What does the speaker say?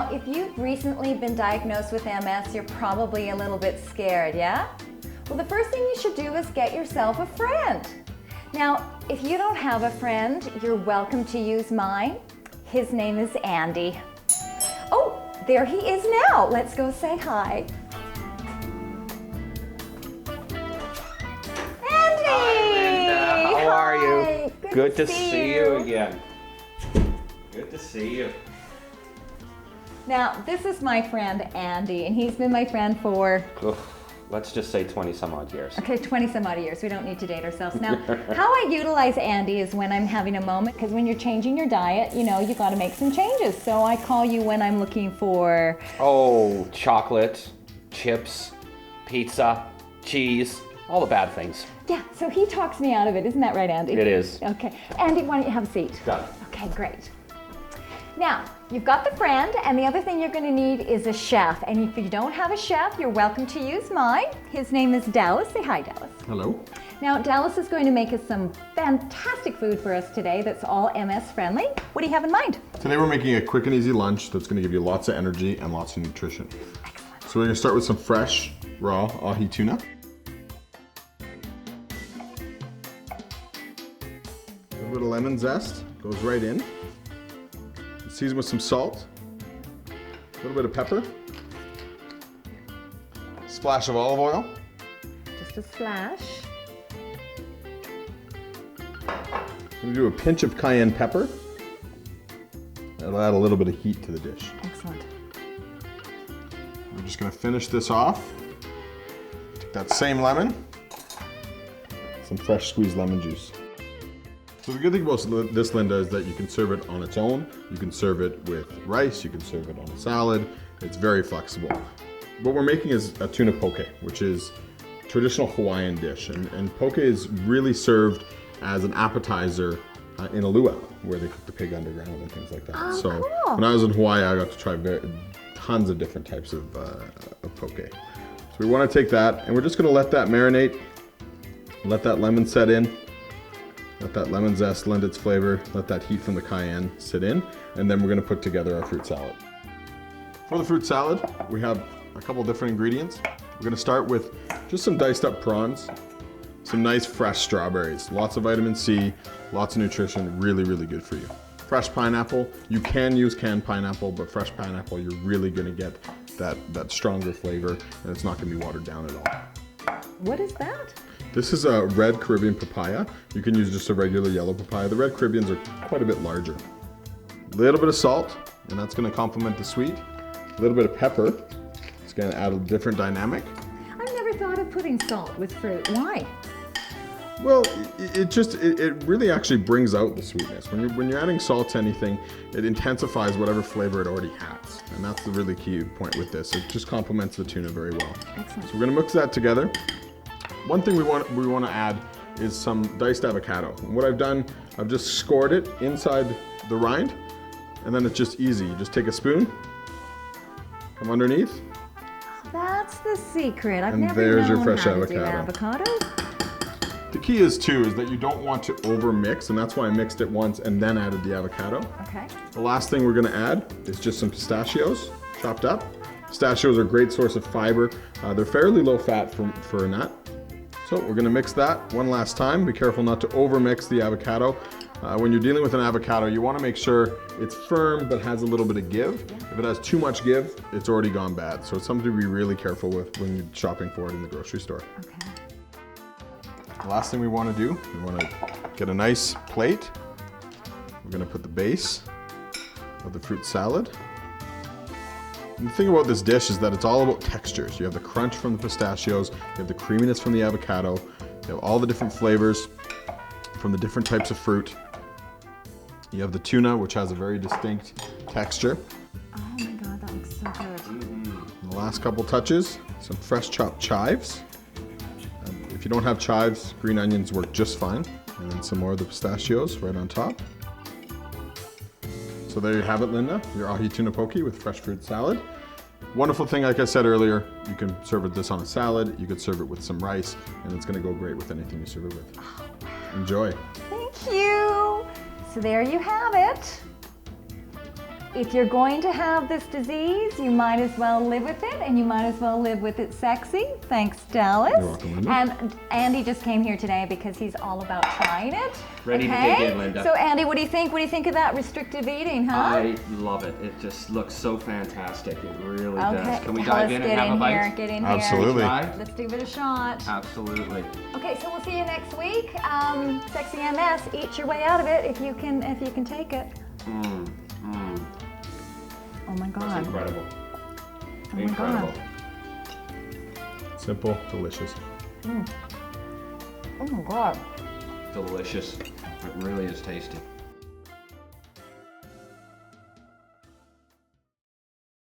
Now, if you've recently been diagnosed with MS, you're probably a little bit scared, yeah? Well, the first thing you should do is get yourself a friend. Now, if you don't have a friend, you're welcome to use mine. His name is Andy. Oh, there he is now. Let's go say hi. Andy! Hi, Linda. How are you? Good to see you again. Good to see you. Now, this is my friend Andy, and he's been my friend for... Let's just say 20 some odd years. Okay, 20 some odd years. We don't need to date ourselves. Now, how I utilize Andy is when I'm having a moment, because when you're changing your diet, you know, you got to make some changes. So I call you when I'm looking for... Oh, chocolate, chips, pizza, cheese, all the bad things. Yeah, so he talks me out of it. Isn't that right, Andy? It is. Okay. Andy, why don't you have a seat? Done. Okay, great. Now, you've got the friend, and the other thing you're going to need is a chef. And if you don't have a chef, you're welcome to use mine. His name is Dallas. Say hi, Dallas. Hello. Now, Dallas is going to make us some fantastic food for us today that's all MS friendly. What do you have in mind? Today we're making a quick and easy lunch that's going to give you lots of energy and lots of nutrition. Excellent. So we're going to start with some fresh, raw ahi tuna. A little bit of lemon zest goes right in. Season with some salt, a little bit of pepper, splash of olive oil. Just a splash. I'm going to do a pinch of cayenne pepper. That'll add a little bit of heat to the dish. Excellent. We're just going to finish this off. Take that same lemon, some fresh squeezed lemon juice. So the good thing about this, Linda, is that you can serve it on its own. You can serve it with rice. You can serve it on a salad. It's very flexible. What we're making is a tuna poke, which is a traditional Hawaiian dish. And poke is really served as an appetizer in a luau, where they cook the pig underground and things like that. Oh, so cool. when I was in Hawaii, I got to try tons of different types of poke. So we want to take that, and we're just going to let that marinate, let that lemon set in. Let that lemon zest lend its flavor, let that heat from the cayenne sit in, and then we're gonna put together our fruit salad. For the fruit salad, we have a couple different ingredients. We're gonna start with just some diced up prawns, some nice fresh strawberries, lots of vitamin C, lots of nutrition, really, really good for you. Fresh pineapple, you can use canned pineapple, but fresh pineapple, you're really gonna get that stronger flavor, and it's not gonna be watered down at all. What is that? This is a red Caribbean papaya. You can use just a regular yellow papaya. The red Caribbeans are quite a bit larger. A little bit of salt, and that's gonna complement the sweet. A little bit of pepper. It's gonna add a different dynamic. I've never thought of putting salt with fruit. Why? Well, it really actually brings out the sweetness. When you're adding salt to anything, it intensifies whatever flavor it already has. And that's the really key point with this. It just complements the tuna very well. Excellent. So we're gonna mix that together. One thing we want to add is some diced avocado. And what I've done, I've just scored it inside the rind, and then it's just easy. You just take a spoon, come underneath. That's the secret. I've And never there's your known fresh how to do avocado. avocado. The key is too, is that you don't want to over mix, and that's why I mixed it once and then added the avocado. Okay. The last thing we're gonna add is just some pistachios, chopped up. Pistachios are a great source of fiber. They're fairly low fat for a nut. So we're gonna mix that one last time. Be careful not to over mix the avocado. When you're dealing with an avocado, you wanna make sure it's firm but has a little bit of give. If it has too much give, it's already gone bad. So it's something to be really careful with when you're shopping for it in the grocery store. Okay. The last thing we wanna do, we wanna get a nice plate. We're gonna put the base of the fruit salad. And the thing about this dish is that it's all about textures. You have the crunch from the pistachios, you have the creaminess from the avocado, you have all the different flavors from the different types of fruit. You have the tuna, which has a very distinct texture. Oh my God, that looks so good. And the last couple touches, some fresh chopped chives. If you don't have chives, green onions work just fine. And then some more of the pistachios right on top. So there you have it, Linda, your ahi tuna poke with fresh fruit salad. Wonderful thing, like I said earlier, you can serve this on a salad, you could serve it with some rice, and it's gonna go great with anything you serve it with. Oh, wow. Enjoy. Thank you. So there you have it. if you're going to have this disease, you might as well live with it, and you might as well live with it sexy. Thanks, Dallas. You're welcome, Linda. And Andy just came here today because he's all about trying it. Ready to dig in, Linda. So Andy, what do you think? What do you think of that restrictive eating, huh? I love it. It just looks so fantastic. It really does. Can we Tell dive us, in get and have in a bite? here, get in Absolutely. here. Let's give it a shot. Absolutely. Okay, so we'll see you next week. Sexy MS, eat your way out of it if you can take it. Oh my God. That's incredible. Oh my Incredible. God. Simple, delicious. Oh my God. Delicious. It really is tasty.